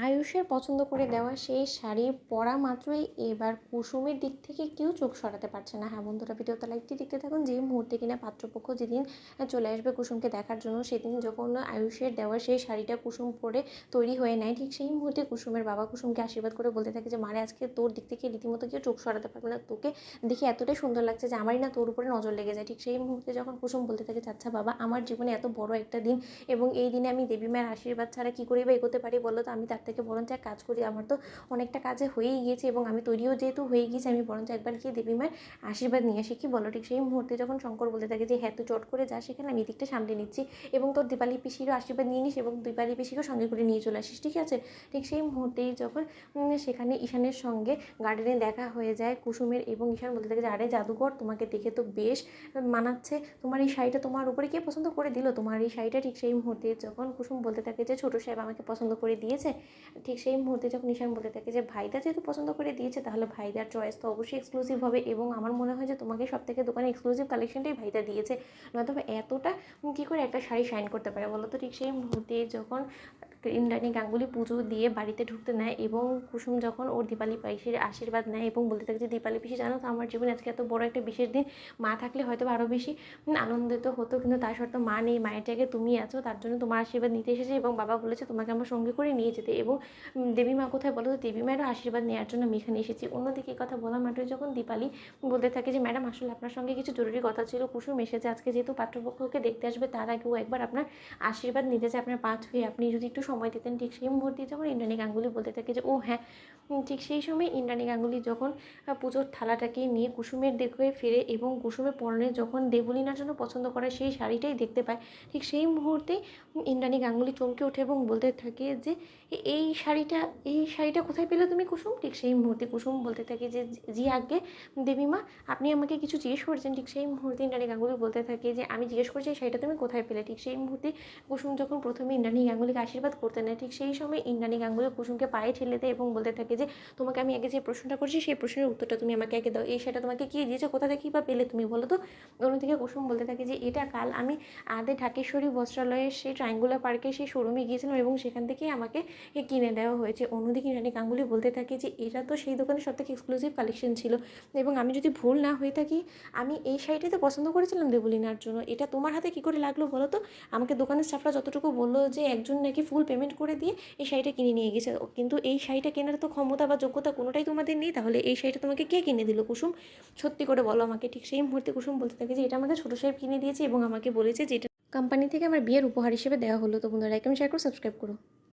আয়ুষের পছন্দ করে দেওয়া সেই শাড়ি পরা মাত্রই এবার কুসুমের দিক থেকে কেউ চোখ সরাতে পারছে না। হ্যাঁ বন্ধুরা, ভিডিওতে লাইকটি দেখতে থাকুন। যে মুহূর্তে কিনা পাত্রপক্ষ যেদিন চলে আসবে কুসুমকে দেখার জন্য, সেদিন যখন আয়ুষের দেওয়া সেই শাড়িটা কুসুম পরে তৈরি হয়ে নেয়, ঠিক সেই মুহূর্তে কুসুমের বাবা কুসুমকে আশীর্বাদ করে বলতে থাকে যে মারে, আজকে তোর দিক থেকে রীতিমতো কেউ চোখ সরাতে পারবে না, তোকে দেখে এতটাই সুন্দর লাগছে যে আমারই না তোর উপরে নজর লেগে যায়। ঠিক সেই মুহূর্তে যখন কুসুম বলতে থাকে, আচ্ছা বাবা, আমার জীবনে এত বড় একটা দিন এবং এই দিনে আমি দেবী মায়ের আশীর্বাদ ছাড়া কী করে বা এগোতে পারি বলো তো, আমি তার থেকে বরঞ্চ এক কাজ করি, আমার তো অনেকটা কাজে হয়েই গিয়েছে এবং আমি তৈরিও যেহেতু হয়ে গিয়েছি, আমি বরঞ্চ একবার গিয়ে দেবী মায়ের আশীর্বাদ নিয়ে আসি, কি বলো? ঠিক সেই মুহূর্তে যখন শঙ্কর বলতে থাকে যে হ্যাঁ তুই চট করে যা, সেখানে আমি দিকটা সামলে নিচ্ছি এবং তোর দীপালি পিসিরও আশীর্বাদ নিয়ে নিস এবং দীপালি পিসিকেও সঙ্গে করে নিয়ে চলে আসিস, ঠিক আছে? ঠিক সেই মুহূর্তেই যখন সেখানে ঈশানের সঙ্গে গার্ডেনে দেখা হয়ে যায় কুসুমের এবং ঈশান বলতে থাকে যে আরে জাদুকর, তোমাকে দেখে তো বেশ মানাচ্ছে, তোমার এই শাড়িটা তোমার উপরে কে পছন্দ করে দিল তোমার এই শাড়িটা? ঠিক সেই মুহূর্তে যখন কুসুম বলতে থাকে যে ছোটো সাহেব আমাকে পছন্দ করে দিয়েছে, ঠিক সেই মুহূর্তে যখন ঈশান বলতে থাকে যে ভাইদা যেহেতু পছন্দ করে দিয়েছে, তাহলে ভাইদার চয়েস তো অবশ্যই এক্সক্লুসিভ হবে এবং আমার মনে হয় যে তোমাকে সব থেকে দোকানে এক্সক্লুসিভ কালেকশনটাই ভাইদা দিয়েছে, নয়তো এতটা কী করে একটা শাড়ি শাইন করতে পারে বলো তো? ঠিক সেই মুহূর্তে যখন ইন্দ্রাণী গাঙ্গুলি পুজো দিয়ে বাড়িতে ঢুকতে নেয় এবং কুসুম যখন ওর দীপালি পিসির আশীর্বাদ নেয় এবং বলতে থাকে যে দীপালি পিসি, জানো তো আমার জীবনে আজকে এত বড় একটা বিশেষ দিন, মা থাকলে হয়তো আরও বেশি আনন্দিত হতো, কিন্তু তার সত্ত্বেও মা নেই, মায়ের জায়গায় তুমি আছো, তার জন্য তোমার আশীর্বাদ নিতে এসেছে এবং বাবা বলেছে তোমাকে আমার সঙ্গে করে নিয়ে যেতে এবং দেবী মা কোথায় বলো তো? দেবী মায়েরও আশীর্বাদ নেওয়ার জন্য আমি এখানে এসেছি। অন্যদিকে এই কথা বলা মাত্রই যখন দীপালি বলতে থাকে যে ম্যাডাম, আসলে আপনার সঙ্গে কিছু জরুরি কথা ছিল, কুসুম এসেছে আজকে, যেহেতু পাত্রপক্ষকে দেখতে আসবে তার আগেও একবার আপনার আশীর্বাদ নিতে চাই আপনার পা ছুঁয়ে, আপনি যদি একটু সময় দিতেন। ঠিক সেই মুহূর্তে যখন ইন্দ্রাণী গাঙ্গুলি বলতে থাকে যে ও হ্যাঁ, ঠিক সেই সময় ইন্দ্রাণী গাঙ্গুলি যখন পুজোর থালাটাকে নিয়ে কুসুমের দিকে ফিরে এবং কুসুমের পরনে যখন দেবলীনার জন্য পছন্দ করা সেই শাড়িটাই দেখতে পায়, ঠিক সেই মুহূর্তেই ইন্দ্রাণী গাঙ্গুলি চমকে ওঠে এবং বলতে থাকে যে এই শাড়িটা কোথায় পেলে তুমি কুসুম? ঠিক সেই মুহূর্তে কুসুম বলতে থাকে যে জি আগে দেবীমা, আপনি আমাকে কিছু জিজ্ঞেস করছেন? ঠিক সেই মুহূর্তে ইন্দ্রাণী গাঙ্গুলি বলতে থাকে যে আমি জিজ্ঞেস করছি এই শাড়িটা তুমি কোথায় পেলে? ঠিক সেই মুহূর্তে কুসুম যখন প্রথমে ইন্দ্রাণী গাঙ্গুলিকে আশীর্বাদ করতে নেয়, ঠিক সেই সময় ইন্দ্রাণী গাঙ্গুলি কুসুমকে পায়ে ঠেলে দেয় এবং বলতে থাকে যে তোমাকে আমি আগে যে প্রশ্নটা করছি সেই প্রশ্নের উত্তরটা তুমি আমাকে আগে দাও, এই শাড়িটা তোমাকে কে দিয়েছে, কোথা থেকেই বা পেলে তুমি বলো তো? অন্যদিকে কুসুম বলতে থাকে যে এটা কাল আমি ঢাকেশ্বরী বস্ত্রালয়ের সেই ট্রায়াঙ্গুলার পার্কে সেই শোরুমে গিয়েছিলাম এবং সেখান থেকেই আমাকে কিনে দেওয়া হয়েছে। অন্যদিকে ইন্দ্রাণী গাঙ্গুলি বলতে থাকে যে এটা তো সেই দোকানের সবথেকে এক্সক্লুসিভ কালেকশন ছিল এবং আমি যদি ভুল না হয়ে থাকি, আমি এই শাড়িটাই তো পছন্দ করেছিলাম দেবলীনার জন্য, এটা তোমার হাতে কী করে লাগলো বলো তো? আমাকে দোকানের স্টাফরা যতটুকু বললো যে একজন নাকি ফুল পেমেন্ট করে দিয়ে এই শাড়িটা কিনে নিয়ে গেছে, কিন্তু এই শাড়িটা কেনার তো ক্ষমতা বা যোগ্যতা কোনোটাই তোমাদের নেই, তাহলে এই শাড়িটা তোমাকে কে কিনে দিল কুসুম? সত্যি করে বলো আমাকে। ঠিক সেই মুহূর্তে কুসুম বলতে থাকে যে এটা আমাকে ছোটো সাহেব কিনে দিয়েছে এবং আমাকে বলেছে যে এটা কোম্পানি থেকে আমার বিয়ের উপহার হিসেবে দেওয়া হলো। তো বন্ধুরা, লাইক এবং শেয়ার করো, সাবস্ক্রাইব করো।